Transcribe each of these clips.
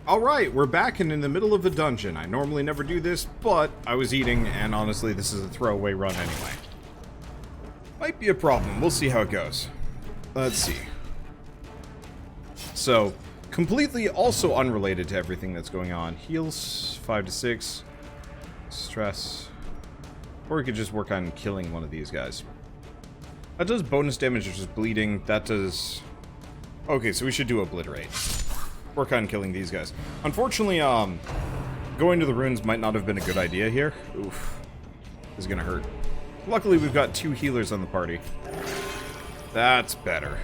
Alright, we're back and in the middle of a dungeon. I normally never do this, but I was eating, and honestly, this is a throwaway run anyway. Might be a problem. We'll see how it goes. Let's see. So, completely also unrelated to everything that's going on. Heals, 5 to 6. Stress. Or we could just work on killing one of these guys. That does bonus damage, which is bleeding. That does... Okay, so we should do obliterate. Work on killing these guys. Unfortunately, going to the ruins might not have been a good idea here. Oof. This is gonna hurt. Luckily, we've got 2 healers on the party. That's better.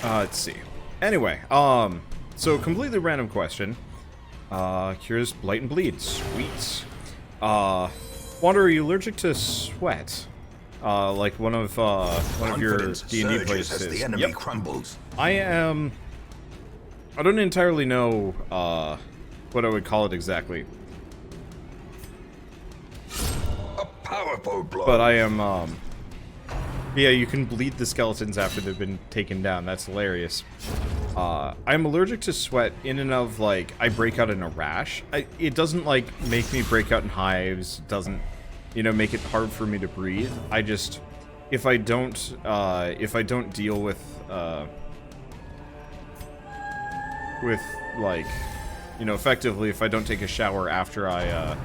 Let's see. Anyway, so completely random question. Cures blight and bleed. Sweet. Wander, are you allergic to sweat? Like one of your D&D players as is. the enemy crumbles. I am... I don't entirely know, what I would call it exactly. A powerful blow. But I am, yeah, you can bleed the skeletons after they've been taken down. That's hilarious. I'm allergic to sweat in and of, like, I break out in a rash. It doesn't, like, make me break out in hives. It doesn't, you know, make it hard for me to breathe. I just, if I don't deal with, like, you know, effectively, if I don't take a shower after I,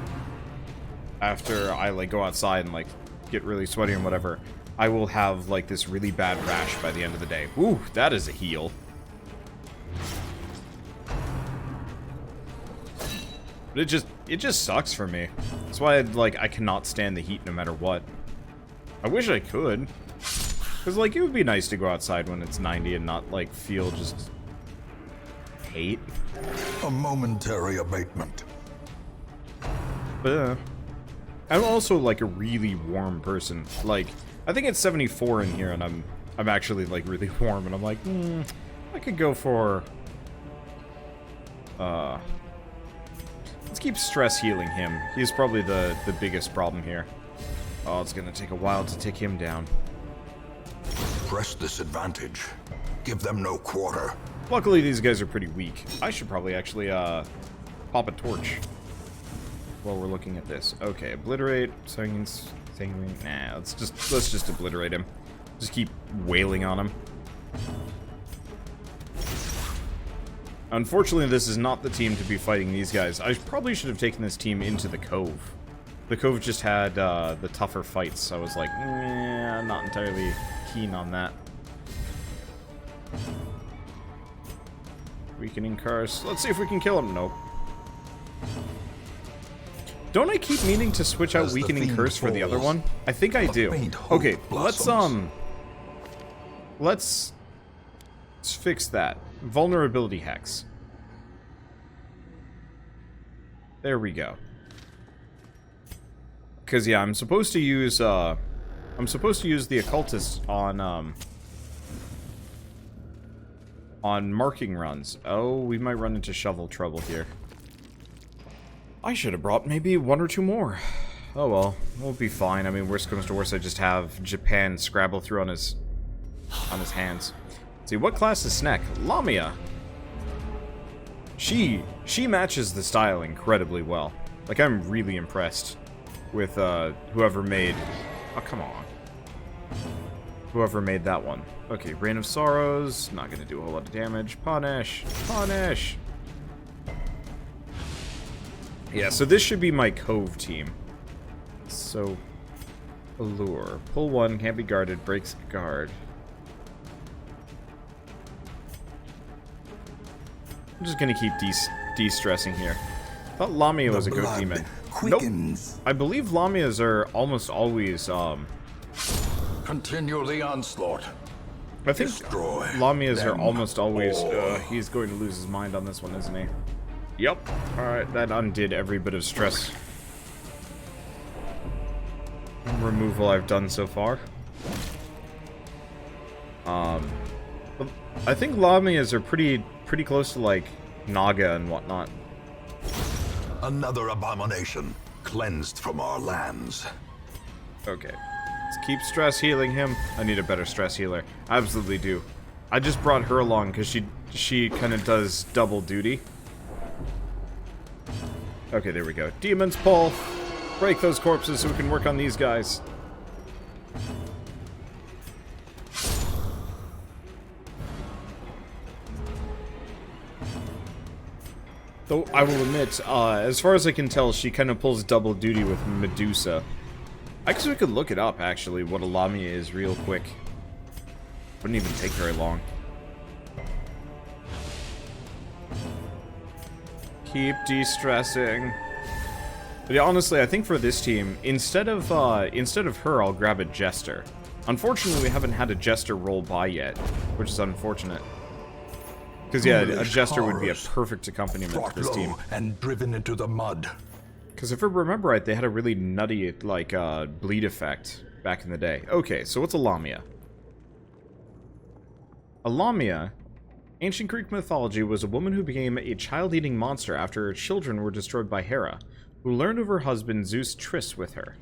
like, go outside and, like, get really sweaty and whatever, I will have, like, this really bad rash by the end of the day. Ooh, that is a heal. But it just sucks for me. That's why, I cannot stand the heat no matter what. I wish I could. Because, like, it would be nice to go outside when it's 90 and not, like, feel just... hate. A momentary abatement. But, I'm also, like, a really warm person. Like, I think it's 74 in here, and I'm actually, like, really warm, and I'm like, I could go for... Let's keep stress healing him. He's probably the biggest problem here. Oh, it's gonna take a while to take him down. Press this advantage. Give them no quarter. Luckily, these guys are pretty weak. I should probably actually, pop a torch while we're looking at this. Okay, obliterate, nah, let's just obliterate him. Just keep wailing on him. Unfortunately, this is not the team to be fighting these guys. I probably should have taken this team into the Cove. The Cove just had, the tougher fights, so I was like, I'm not entirely keen on that. Weakening curse. Let's see if we can kill him. Nope. Don't I keep meaning to switch out weakening curse for the other one? I think I do. Okay, let's fix that. Vulnerability hex. There we go. Cause yeah, I'm supposed to use the occultist on marking runs. Oh, we might run into shovel trouble here. I should have brought maybe 1 or 2 more. Oh well, we'll be fine. I mean, worst comes to worst, I just have Japan Scrabble through on his hands. Let's see, what class is Snack? Lamia. She matches the style incredibly well. Like, I'm really impressed with whoever made. Oh, come on. Whoever made that one. Okay, Rain of Sorrows. Not gonna do a whole lot of damage. Punish. Punish. Yeah, so this should be my Cove team. So, Allure. Pull 1, can't be guarded, breaks guard. I'm just gonna keep de-stressing here. I thought Lamia was a goat demon. Quickens. Nope. I believe Lamias are almost always, Continue the onslaught. I think Destroy Lamias are them almost always, all. he's going to lose his mind on this one, isn't he? Yep. Alright, that undid every bit of stress removal I've done so far. I think Lamias are pretty close to, like, Naga and whatnot. Another abomination cleansed from our lands. Okay. Let's keep stress healing him. I need a better stress healer. I absolutely do. I just brought her along because she kind of does double duty. Okay, there we go. Demons, pull! Break those corpses so we can work on these guys. Though, I will admit, as far as I can tell, she kind of pulls double duty with Medusa. I guess we could look it up, actually, what a Lamia is real quick. Wouldn't even take very long. Keep de-stressing. But yeah, honestly, I think for this team, instead of her, I'll grab a Jester. Unfortunately, we haven't had a Jester roll by yet, which is unfortunate. Because, yeah, a Jester would be a perfect accompaniment for this team. And driven into the mud. Because if I remember right, they had a really nutty, like, bleed effect back in the day. Okay, so what's a Lamia? A Lamia, ancient Greek mythology, was a woman who became a child-eating monster after her children were destroyed by Hera, who learned of her husband Zeus' tryst with her.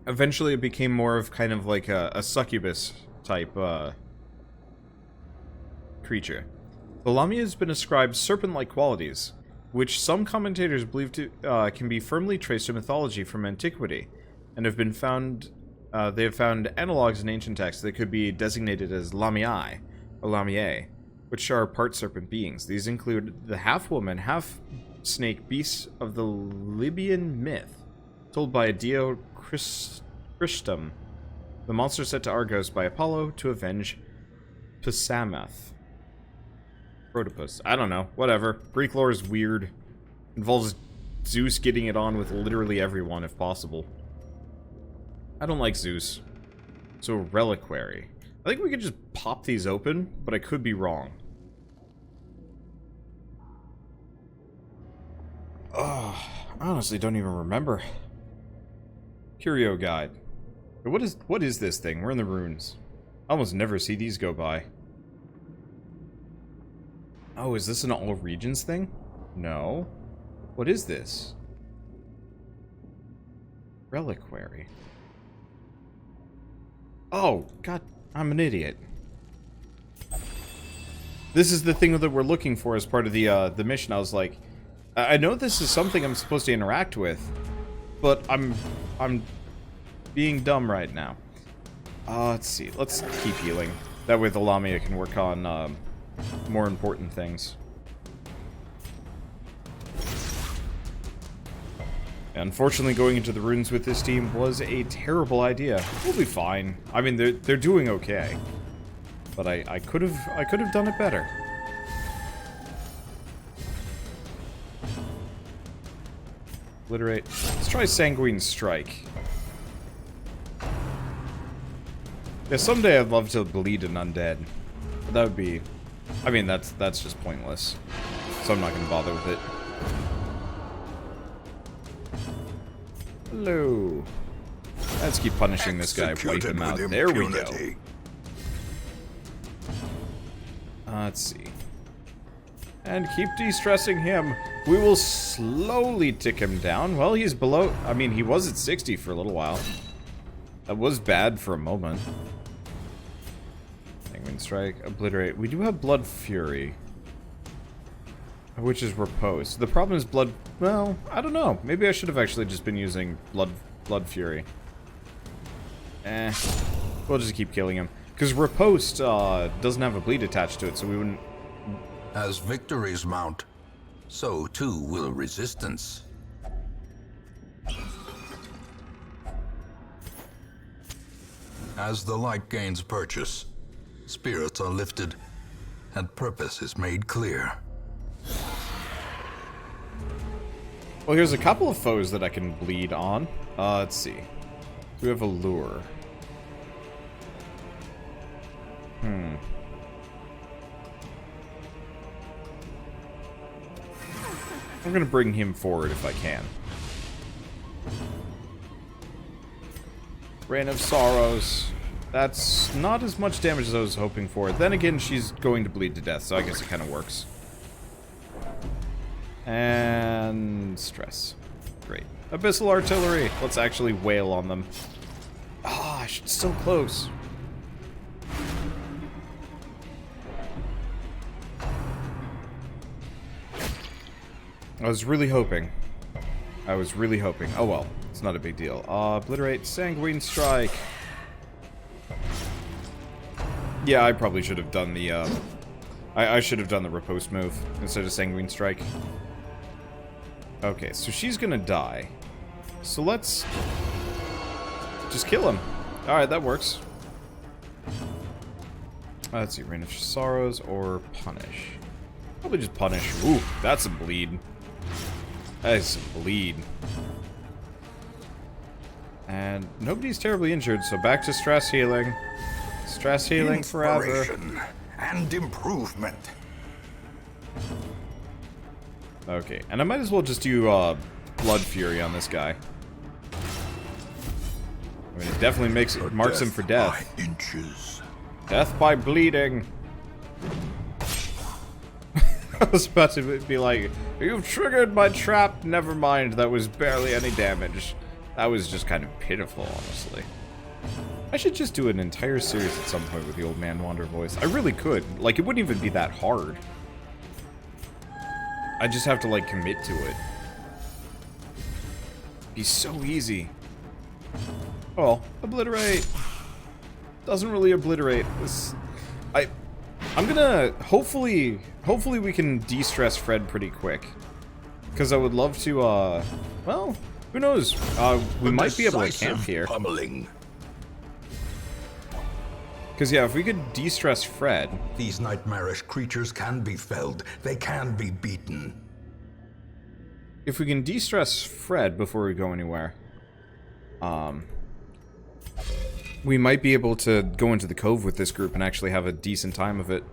Eventually it became more of kind of like a succubus type creature. The Lamia has been ascribed serpent-like qualities, which some commentators believe to can be firmly traced to mythology from antiquity, and have been found. They have found analogs in ancient texts that could be designated as Lamiae or Lamiae, which are part serpent beings. These include the half-woman, half-snake beasts of the Libyan myth, told by Dio Christum, the monster set to Argos by Apollo to avenge Psamathe. Protopus. I don't know. Whatever. Greek lore is weird. Involves Zeus getting it on with literally everyone, if possible. I don't like Zeus. So, reliquary. I think we could just pop these open, but I could be wrong. Oh, I honestly don't even remember. Curio guide. What is this thing? We're in the ruins. I almost never see these go by. Oh, is this an all regions thing? No. What is this? Reliquary. Oh, God, I'm an idiot. This is the thing that we're looking for as part of the mission. I was like, I know this is something I'm supposed to interact with, but I'm being dumb right now. Let's see. Let's keep healing. That way the Lamia can work on more important things. Unfortunately, going into the ruins with this team was a terrible idea. We'll be fine. I mean, they're doing okay, but I could have done it better. Obliterate. Let's try Sanguine Strike. Yeah, someday I'd love to bleed an undead. But that would be... I mean, that's just pointless. So I'm not going to bother with it. Hello. Let's keep punishing this guy. Wipe him out. There we go. Let's see. And keep de-stressing him. We will slowly tick him down. Well, he's below... I mean, he was at 60 for a little while. That was bad for a moment. Sanguine Strike, Obliterate. We do have Blood Fury, which is Repose. The problem is Blood... Well, I don't know. Maybe I should have actually just been using Blood Fury. We'll just keep killing him. Because Riposte doesn't have a bleed attached to it, so we wouldn't... As victories mount, so too will resistance. As the light gains purchase, spirits are lifted, and purpose is made clear. Well, here's a couple of foes that I can bleed on. Let's see. We have a lure. I'm gonna bring him forward if I can. Rain of Sorrows. That's not as much damage as I was hoping for. Then again, she's going to bleed to death, so I guess it kind of works. And stress. Great. Abyssal artillery. Let's actually wail on them. Ah, oh, so close. I was really hoping. Oh well, it's not a big deal. Obliterate, sanguine strike. Yeah, I probably should have done the, I should have done the riposte move instead of sanguine strike. Okay, so she's gonna die. So let's just kill him. Alright, that works. Let's see, Reign of Sorrows or Punish. Probably just Punish. Ooh, that's a bleed. That is some bleed. And nobody's terribly injured, so back to stress healing. Stress healing forever. And improvement. Okay, and I might as well just do Blood Fury on this guy. I mean, it definitely marks him for death. By inches. Death by bleeding. I was about to be like, you've triggered my trap. Never mind, that was barely any damage. That was just kind of pitiful, honestly. I should just do an entire series at some point with the old man Wander voice. I really could. Like, it wouldn't even be that hard. I just have to, like, commit to it. Be so easy. Oh, well, obliterate. Doesn't really obliterate. I'm gonna, hopefully we can de-stress Fred pretty quick. Because I would love to, well, who knows? We might be able to camp here. Pummeling. Because, yeah, if we could de-stress Fred... These nightmarish creatures can be felled. They can be beaten. If we can de-stress Fred before we go anywhere, we might be able to go into the cove with this group and actually have a decent time of it.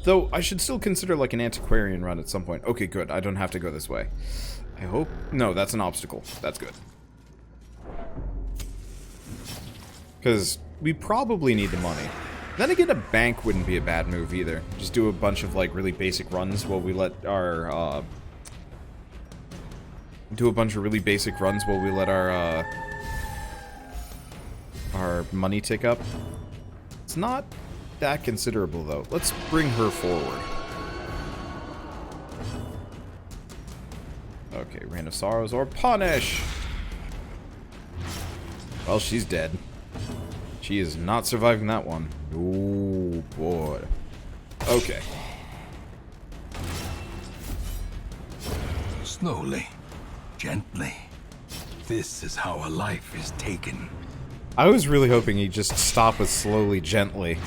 Though, I should still consider, like, an antiquarian run at some point. Okay, good. I don't have to go this way. I hope... No, that's an obstacle. That's good. Because... we probably need the money. Then again, a bank wouldn't be a bad move either. Just do a bunch of, like, really basic runs while we let our, our money tick up. It's not that considerable, though. Let's bring her forward. Okay, Reign of Sorrows or Punish! Well, she's dead. She is not surviving that one. Oh, boy. Okay. Slowly. Gently. This is how a life is taken. I was really hoping he'd just stop with slowly, gently.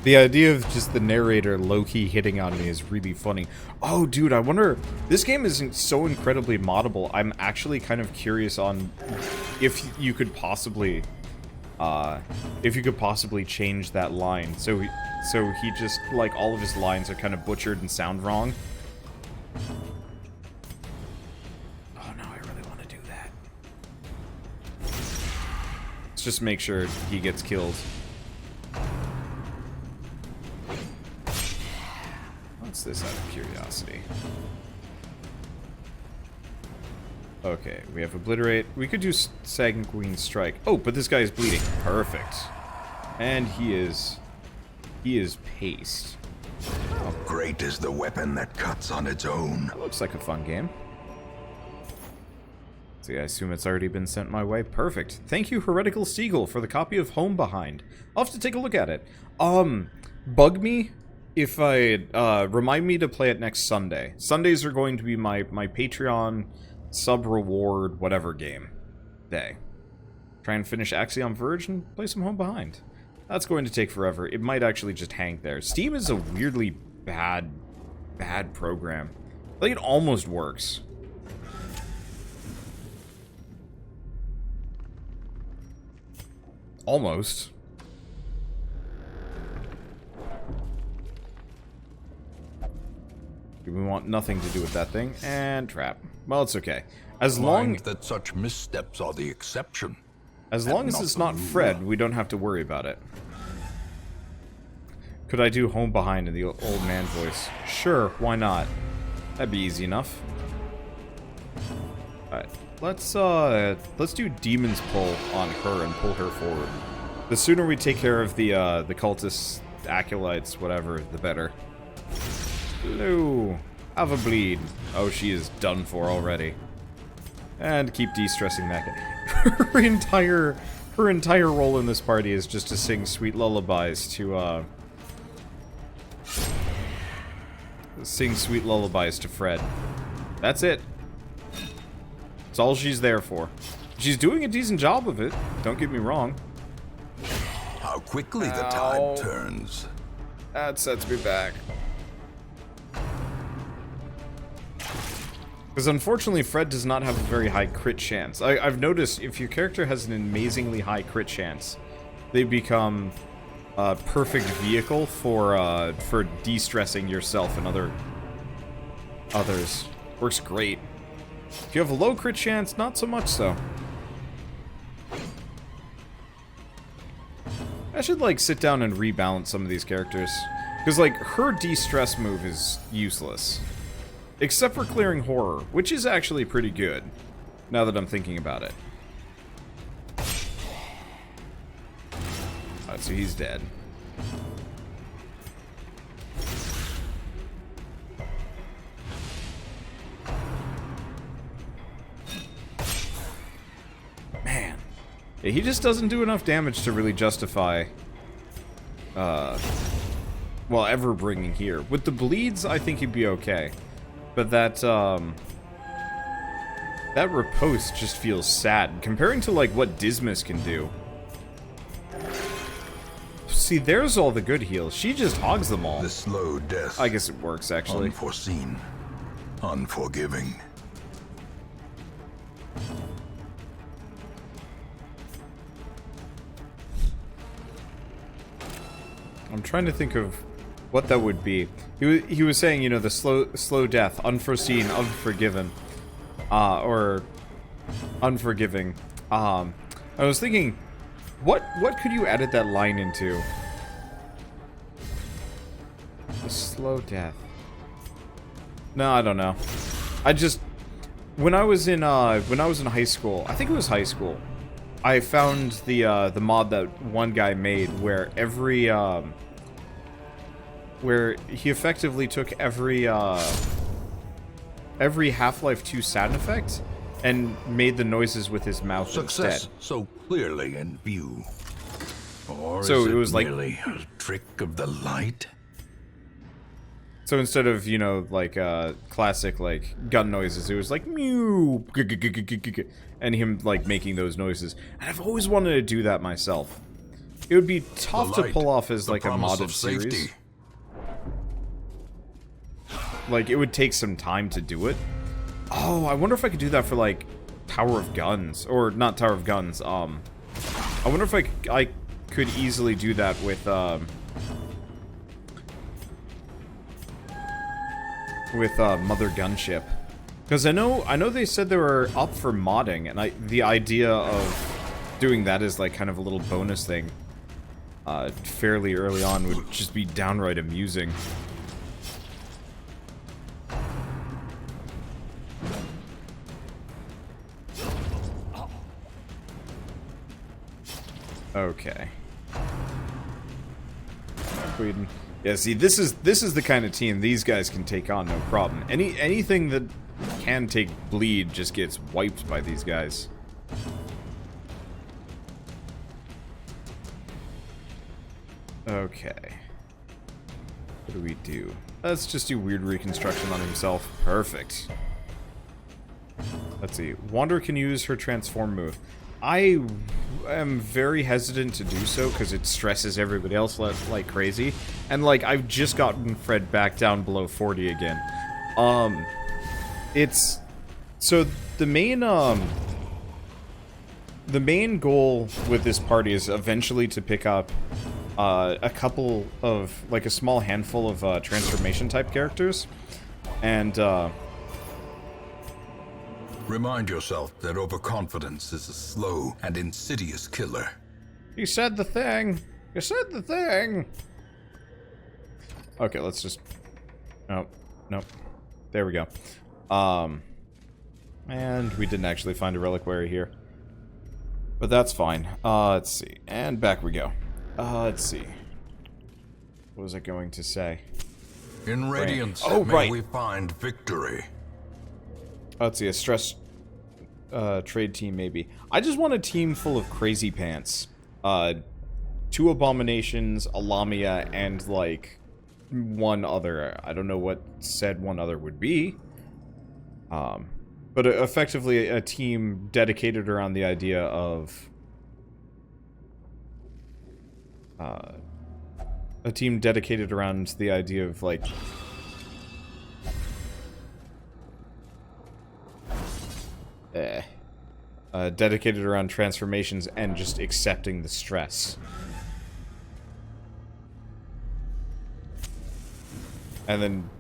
The idea of just the narrator low-key hitting on me is really funny. Oh, dude, I wonder... This game isn't so incredibly moddable. I'm actually kind of curious on if you could possibly... change that line, so he just, like, all of his lines are kind of butchered and sound wrong. Oh no, I really want to do that. Let's just make sure he gets killed. What's this out of curiosity? Okay, we have Obliterate. We could do Sanguine Strike. Oh, but this guy is bleeding. Perfect. And he is paced. How great is the weapon that cuts on its own? That looks like a fun game. See, I assume it's already been sent my way. Perfect. Thank you, Heretical Seagull, for the copy of Home Behind. I'll have to take a look at it. Bug me if remind me to play it next Sunday. Sundays are going to be my Patreon sub-reward whatever game day. Try and finish Axiom Verge and play some Home Behind. That's going to take forever. It might actually just hang there. Steam is a weirdly bad program. Like, it almost works. Almost. We want nothing to do with that thing. And trap. Well, it's okay. As long that such missteps are the exception. As long as it's not Fred, we don't have to worry about it. Could I do Home Behind in the old man voice? Sure, why not? That'd be easy enough. Alright, let's do Demon's Pull on her and pull her forward. The sooner we take care of the cultists, acolytes, whatever, the better. Hello. Have a bleed. Oh, she is done for already. And keep de-stressing that guy. Her entire role in this party is just to sing sweet lullabies to, Fred. That's it. That's all she's there for. She's doing a decent job of it, don't get me wrong. How quickly the tide turns. That sets me back. Because unfortunately, Fred does not have a very high crit chance. I've noticed if your character has an amazingly high crit chance, they become a perfect vehicle for de-stressing yourself and others. Works great. If you have a low crit chance, not so much so. I should, like, sit down and rebalance some of these characters. Because, like, her de-stress move is useless. Except for clearing horror, which is actually pretty good, now that I'm thinking about it. Alright, so he's dead. Man. Yeah, he just doesn't do enough damage to really justify, well, ever bringing here. With the bleeds, I think he'd be okay. But that riposte just feels sad, comparing to, like, what Dismas can do. See, there's all the good heals. She just hogs them all. The slow death. I guess it works, actually. Unforeseen. Unforgiving. I'm trying to think of what that would be. He was saying, you know, the slow death, unforeseen, unforgiven, or unforgiving. I was thinking, what could you edit that line into? The slow death. No, I don't know. I just when I was in high school, I think it was high school, I found the mod that one guy made where where he effectively took every Half-Life 2 sound effect and made the noises with his mouth Success instead. so clearly in view. Or So is it was like merely a trick of the light? So instead of, you know, like classic like gun noises, it was like mew, and him like making those noises. And I've always wanted to do that myself. It would be tough to pull off as like a modded series. Like, it would take some time to do it. Oh, I wonder if I could do that for, like, Tower of Guns. Or, not Tower of Guns, I wonder if I could easily do that with Mother Gunship. Because I know they said they were up for modding, and the idea of doing that as, like, kind of a little bonus thing, fairly early on would just be downright amusing. Okay. Queen. Yeah, see, this is the kind of team these guys can take on, no problem. Anything that can take bleed just gets wiped by these guys. Okay. What do we do? Let's just do weird reconstruction on himself. Perfect. Let's see. Wander can use her transform move. I am very hesitant to do so because it stresses everybody else like crazy. And, like, I've just gotten Fred back down below 40 again. It's... So, the main goal with this party is eventually to pick up a couple of, like, a small handful of transformation-type characters. And, Remind yourself that overconfidence is a slow and insidious killer. You said the thing! You said the thing! Okay, let's just... Nope. Nope. There we go. And we didn't actually find a reliquary here. But that's fine. Let's see. And back we go. Let's see. What was I going to say? In Radiance, right. we find victory. Let's see, a stress trade team maybe. I just want a team full of crazy pants. 2 abominations, a Lamia, and like one other. I don't know what said one other would be. But effectively a team dedicated around the idea of a team dedicated around the idea of like dedicated around transformations and just accepting the stress. And then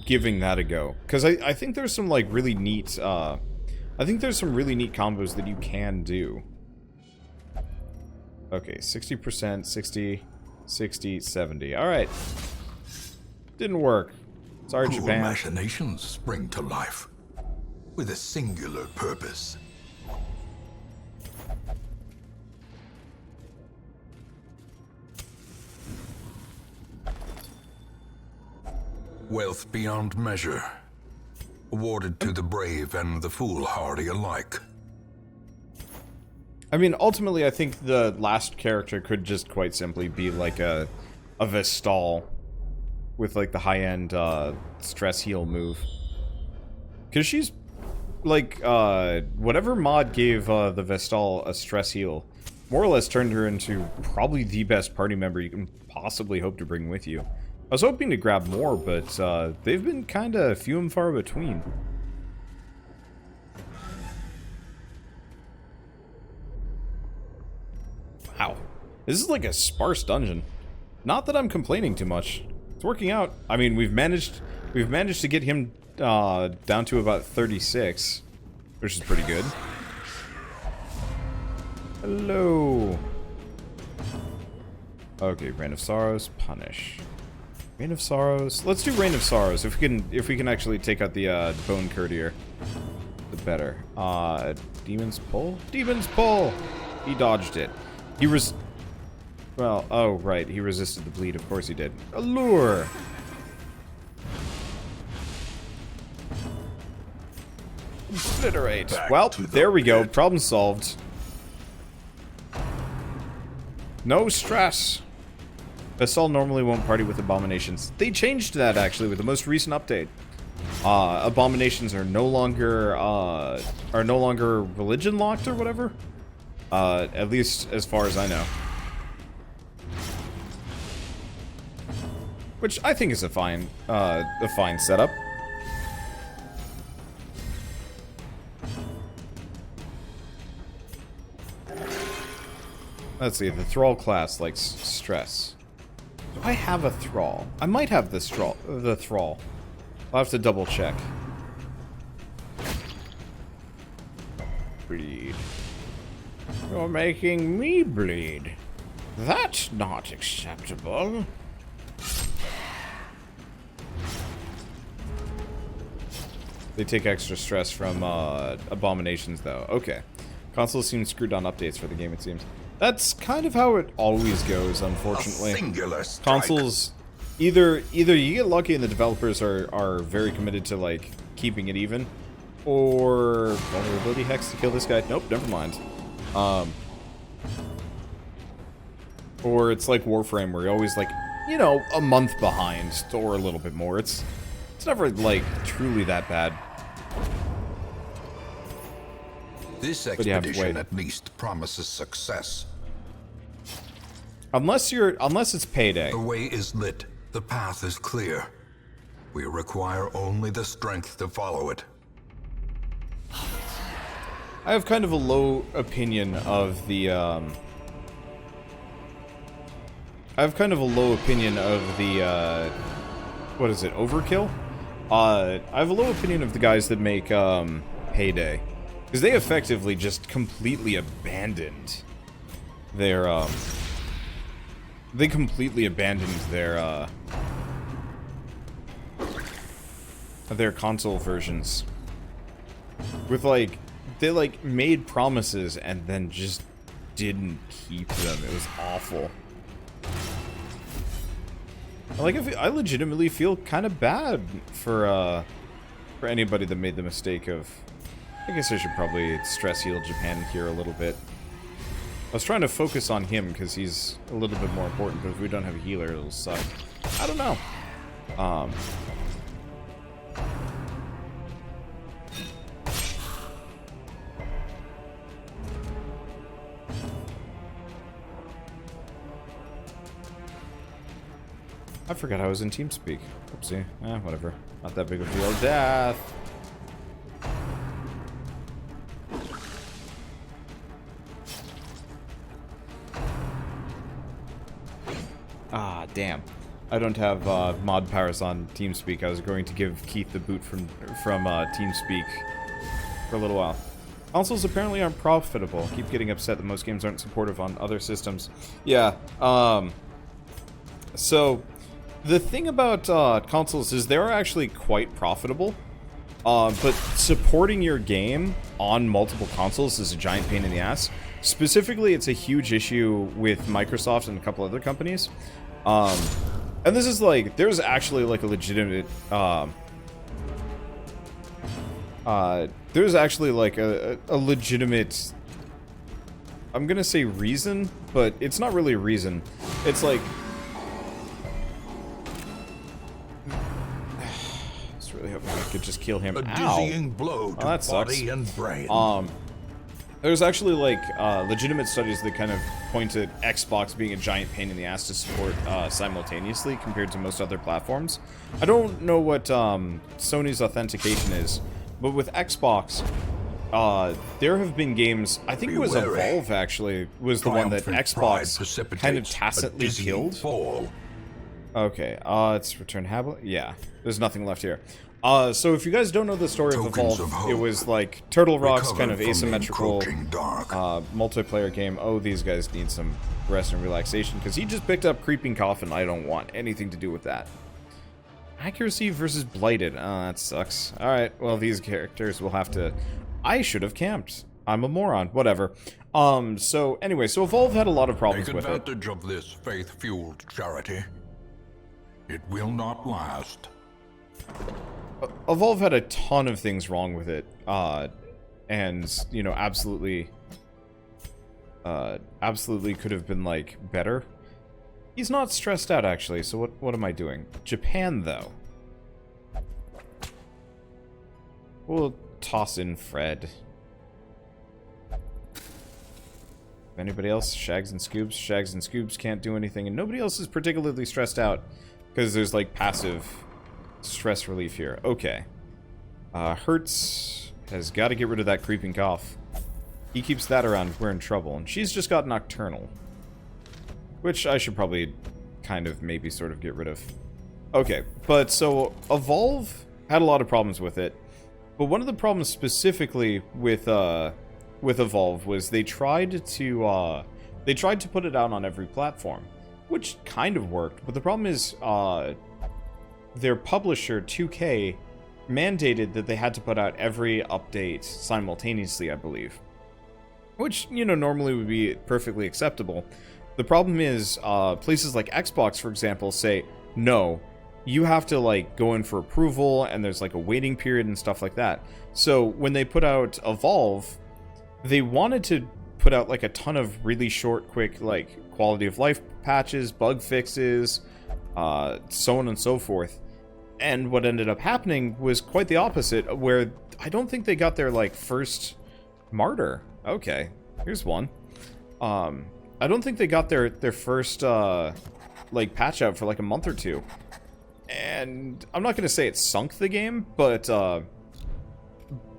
giving that a go. Because I think there's some, like, really neat, I think there's some really neat combos that you can do. Okay, 60%, 60, 60, 70. Alright. Didn't work. Sorry, Cruel Japan. machinations spring to life with a singular purpose. Wealth beyond measure, awarded to the brave and the foolhardy alike. I mean, ultimately, I think the last character could just quite simply be like a Vestal with like the high-end stress heal move. Because she's like, whatever mod gave the Vestal a stress heal, more or less turned her into probably the best party member you can possibly hope to bring with you. I was hoping to grab more, but they've been kind of few and far between. Wow. This is like a sparse dungeon. Not that I'm complaining too much. It's working out. I mean, we've managed to get him down to about 36, which is pretty good. Hello. Okay, Rain of Sorrows, punish. Rain of Sorrows. Let's do Rain of Sorrows. If we can actually take out the Bone Courtier, the better. Demon's Pull? Demon's Pull! He dodged it. He well, oh right, he resisted the bleed, of course he did. Allure! Obliterate. Well, there we go. Problem solved. No stress. Vestal normally won't party with abominations. They changed that actually with the most recent update. Abominations are no longer religion locked or whatever. At least as far as I know. Which I think is a fine setup. Let's see, the Thrall class likes stress. Do I have a Thrall? I might have the Thrall. I'll have to double check. Bleed. You're making me bleed. That's not acceptable. They take extra stress from abominations, though. Okay. Consoles seem screwed on updates for the game, it seems. That's kind of how it always goes, unfortunately. Consoles, either you get lucky and the developers are very committed to, like, keeping it even, or vulnerability hex to kill this guy. Nope, never mind. Or it's like Warframe, where you're always, like, you know, a month behind, or a little bit more. It's never, like, truly that bad. This expedition at least promises success. Unless it's payday. The way is lit. The path is clear. We require only the strength to follow it. I have kind of a low opinion of the, what is it, Overkill? I have a low opinion of the guys that make, Payday. Because they effectively just completely abandoned their, their console versions. With, like, they, like, made promises and then just didn't keep them. It was awful. Like, I legitimately feel kind of bad for anybody that made the mistake of... I guess I should probably stress heal Japan here a little bit. I was trying to focus on him because he's a little bit more important, but if we don't have a healer, it'll suck. I don't know. I forgot I was in TeamSpeak. Oopsie. Whatever. Not that big of a deal. Death! Ah, damn. I don't have mod powers on TeamSpeak. I was going to give Keith the boot from TeamSpeak for a little while. Consoles apparently aren't profitable. Keep getting upset that most games aren't supportive on other systems. Yeah, so... The thing about consoles is they're actually quite profitable, but supporting your game on multiple consoles is a giant pain in the ass. Specifically, it's a huge issue with Microsoft and a couple other companies. And this is like, there's actually like a legitimate, there's actually like a legitimate, I'm gonna say reason, but it's not really a reason. It's like, hoping I could just kill him. A dizzying blow to that sucks. body and brain. There's actually like legitimate studies that kind of point to Xbox being a giant pain in the ass to support simultaneously compared to most other platforms. I don't know what Sony's authentication is, but with Xbox, there have been games. I think it was Evolve actually was the one that Xbox kind of tacitly killed. Okay, let's return Hamlet. Yeah, there's nothing left here. So if you guys don't know the story of Evolve, it was like Turtle Rock's kind of asymmetrical multiplayer game. Oh, these guys need some rest and relaxation because he just picked up Creeping Cough and I don't want anything to do with that. Accuracy versus Blighted. That sucks. Alright, well these characters will have to... I should have camped. I'm a moron. Whatever. So anyway, so Evolve had a lot of problems with it. Take advantage of this faith-fueled charity. It will not last. Evolve had a ton of things wrong with it, and, you know, absolutely could have been, like, better. He's not stressed out, actually, so what am I doing? Japan, though. We'll toss in Fred. Anybody else? Shags and Scoops? Shags and Scoops can't do anything, and nobody else is particularly stressed out, because there's, like, passive... stress relief here. Okay. Hertz has got to get rid of that Creeping Cough. He keeps that around, we're in trouble. And she's just got Nocturnal. Which I should probably kind of maybe sort of get rid of. Okay, but so Evolve had a lot of problems with it. But one of the problems specifically with Evolve was they tried to put it out on every platform. Which kind of worked, but the problem is their publisher, 2K, mandated that they had to put out every update simultaneously, I believe. Which, you know, normally would be perfectly acceptable. The problem is, places like Xbox, for example, say, no, you have to, like, go in for approval, and there's, like, a waiting period and stuff like that. So, when they put out Evolve, they wanted to put out, like, a ton of really short, quick, like, quality of life patches, bug fixes, so on and so forth. And what ended up happening was quite the opposite, where I don't think they got their, like, first martyr. Okay, here's one. I don't think they got their first, like, patch out for, like, a month or two. And I'm not going to say it sunk the game, but,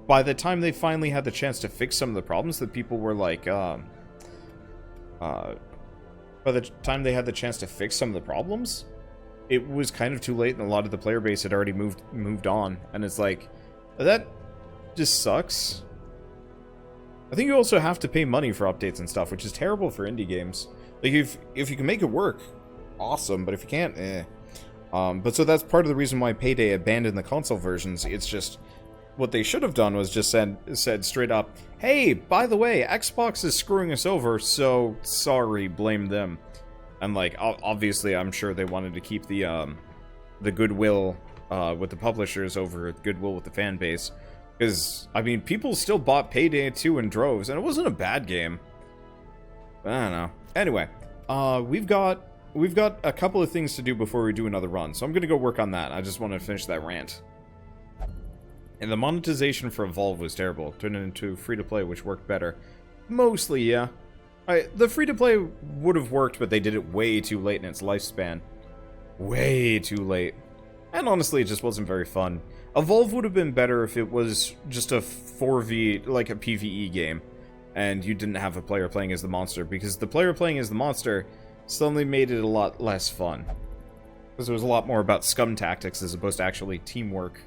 by the time they finally had the chance to fix some of the problems that people were, like, by the time they had the chance to fix some of the problems, it was kind of too late, and a lot of the player base had already moved on, and it's like, that just sucks. I think you also have to pay money for updates and stuff, which is terrible for indie games. Like, if you can make it work, awesome, but if you can't, But so that's part of the reason why Payday abandoned the console versions. It's just, what they should have done was just said straight up, hey, by the way, Xbox is screwing us over, so sorry, blame them. And like, obviously, I'm sure they wanted to keep the goodwill with the publishers over goodwill with the fan base. Because, I mean, people still bought Payday 2 in droves, and it wasn't a bad game. I don't know. Anyway, we've got a couple of things to do before we do another run, so I'm gonna go work on that. I just want to finish that rant. And the monetization for Evolve was terrible. Turned it into free-to-play, which worked better. Mostly, yeah. The free-to-play would have worked, but they did it way too late in its lifespan. Way too late. And honestly, it just wasn't very fun. Evolve would have been better if it was just a 4v, like a PvE game, and you didn't have a player playing as the monster, because the player playing as the monster suddenly made it a lot less fun. Because it was a lot more about scum tactics as opposed to actually teamwork.